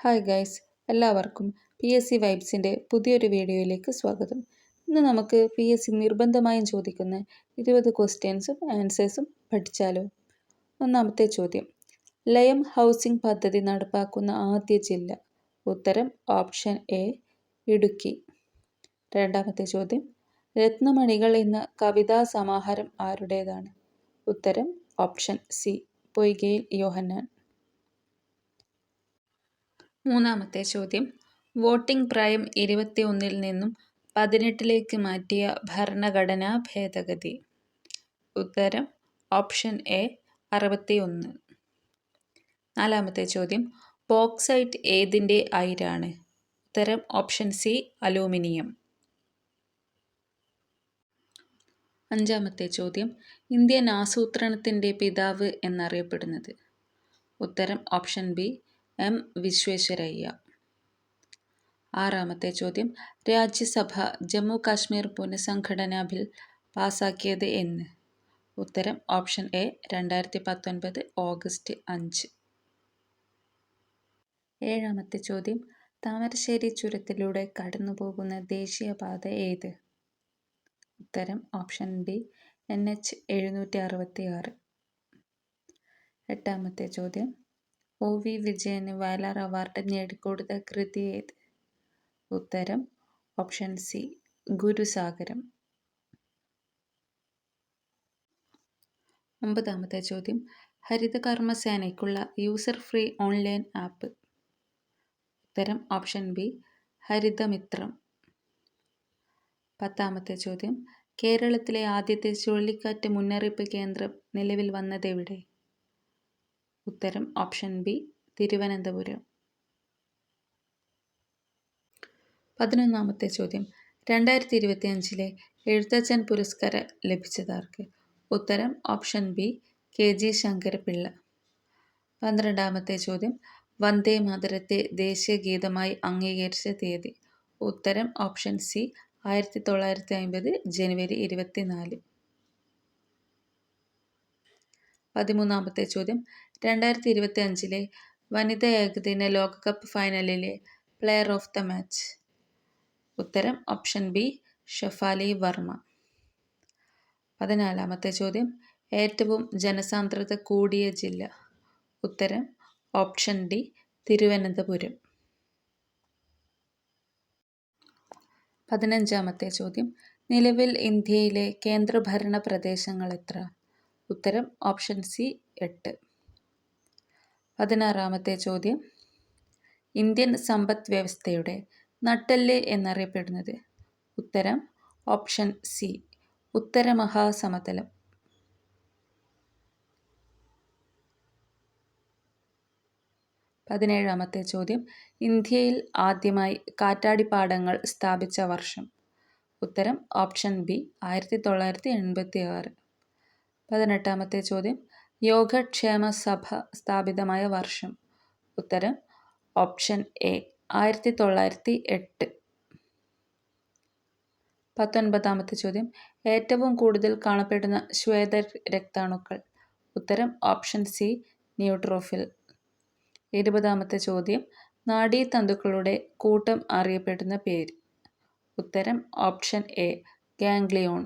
Hi guys, എല്ലാവർക്കും PSC വൈബ്സിൻ്റെ പുതിയൊരു വീഡിയോയിലേക്ക് സ്വാഗതം. ഇന്ന് നമുക്ക് PSC നിർബന്ധമായും ചോദിക്കുന്ന 20 ക്വസ്റ്റ്യൻസും ആൻസേഴ്സും പഠിച്ചാലോ. ഒന്നാമത്തെ ചോദ്യം, ലയം ഹൗസിംഗ് പദ്ധതി നടപ്പാക്കുന്ന ആദ്യ ജില്ല. ഉത്തരം ഓപ്ഷൻ എ ഇടുക്കി. രണ്ടാമത്തെ ചോദ്യം, രത്നമണികൾ എന്ന കവിതാ സമാഹാരം ആരുടേതാണ്? ഉത്തരം ഓപ്ഷൻ സി പൊയ്കയിൽ യോഹന്നാൻ. മൂന്നാമത്തെ ചോദ്യം, വോട്ടിംഗ് പ്രായം 21 നിന്നും 18 മാറ്റിയ ഭരണഘടനാ ഭേദഗതി. ഉത്തരം ഓപ്ഷൻ എ 61. നാലാമത്തെ ചോദ്യം, ബോക്സൈറ്റ് ഏതിൻ്റെ അയിരാണ്? ഉത്തരം ഓപ്ഷൻ സി അലൂമിനിയം. അഞ്ചാമത്തെ ചോദ്യം, ഇന്ത്യൻ ആസൂത്രണത്തിൻ്റെ പിതാവ് എന്നറിയപ്പെടുന്നത്. ഉത്തരം ഓപ്ഷൻ ബി എം വിശ്വേശ്വരയ്യ. ആറാമത്തെ ചോദ്യം, രാജ്യസഭ ജമ്മു കാശ്മീർ പുനഃസംഘടനാ ബിൽ പാസാക്കിയത് എന്ന്? ഉത്തരം ഓപ്ഷൻ എ 2019 ഓഗസ്റ്റ് 5. ഏഴാമത്തെ ചോദ്യം, താമരശ്ശേരി ചുരത്തിലൂടെ കടന്നുപോകുന്ന ദേശീയപാത ഏത്? ഉത്തരം ഓപ്ഷൻ ബി NH 766. എട്ടാമത്തെ ചോദ്യം, OV വിജയന് വയലാർ അവാർഡ് നേടിക്കൊടുത്ത കൃതി ഏത്? ഉത്തരം ഓപ്ഷൻ സി ഗുരുസാഗരം. ഒമ്പതാമത്തെ ചോദ്യം, ഹരിതകർമ്മസേനയ്ക്കുള്ള യൂസർ ഫ്രീ ഓൺലൈൻ ആപ്പ്. ഉത്തരം ഓപ്ഷൻ ബി ഹരിതമിത്രം. പത്താമത്തെ ചോദ്യം, കേരളത്തിലെ ആദ്യത്തെ ചുഴലിക്കാറ്റ് മുന്നറിയിപ്പ് കേന്ദ്രം നിലവിൽ വന്നതെവിടെ? ഉത്തരം ഓപ്ഷൻ ബി തിരുവനന്തപുരം. 11ാമത്തെ ചോദ്യം, 2025 എഴുത്തച്ഛൻ പുരസ്കാരം ലഭിച്ചതാർക്ക്? ഉത്തരം ഓപ്ഷൻ ബി KG ശങ്കരപിള്ള. 12ാമത്തെ ചോദ്യം, വന്ദേ മാതരത്തെ ദേശീയ ഗീതമായി അംഗീകരിച്ച തീയതി. ഉത്തരം ഓപ്ഷൻ സി 1950 ജനുവരി 24. 13ാമത്തെ ചോദ്യം, 2025 വനിതാ ഏകദിന ലോകകപ്പ് ഫൈനലിലെ പ്ലെയർ ഓഫ് ദ മാച്ച്. ഉത്തരം ഓപ്ഷൻ ബി ഷഫാലി വർമ്മ. 14ാമത്തെ ചോദ്യം, ഏറ്റവും ജനസാന്ദ്രത കൂടിയ ജില്ല. ഉത്തരം ഓപ്ഷൻ ഡി തിരുവനന്തപുരം. 15ാമത്തെ ചോദ്യം, നിലവിൽ ഇന്ത്യയിലെ കേന്ദ്രഭരണ പ്രദേശങ്ങൾ എത്ര? ഉത്തരം ഓപ്ഷൻ സി 8. 16ാമത്തെ ചോദ്യം, ഇന്ത്യൻ സമ്പദ് വ്യവസ്ഥയുടെ നട്ടെല്ല് എന്നറിയപ്പെടുന്നത്. ഉത്തരം ഓപ്ഷൻ സി ഉത്തരമഹാസമതലം. 17ാമത്തെ ചോദ്യം, ഇന്ത്യയിൽ ആദ്യമായി കാറ്റാടിപ്പാടങ്ങൾ സ്ഥാപിച്ച വർഷം. ഉത്തരം ഓപ്ഷൻ ബി 1986. 18ാമത്തെ ചോദ്യം, യോഗക്ഷേമ സഭ സ്ഥാപിതമായ വർഷം. ഉത്തരം ഓപ്ഷൻ എ 1908. 19ാമത്തെ ചോദ്യം, ഏറ്റവും കൂടുതൽ കാണപ്പെടുന്ന ശ്വേത രക്താണുക്കൾ. ഉത്തരം ഓപ്ഷൻ സി ന്യൂട്രോഫിൽ. 20ാമത്തെ ചോദ്യം, നാഡീതന്തുക്കളുടെ കൂട്ടം അറിയപ്പെടുന്ന പേര്. ഉത്തരം ഓപ്ഷൻ എ ഗാംഗ്ലിയോൺ.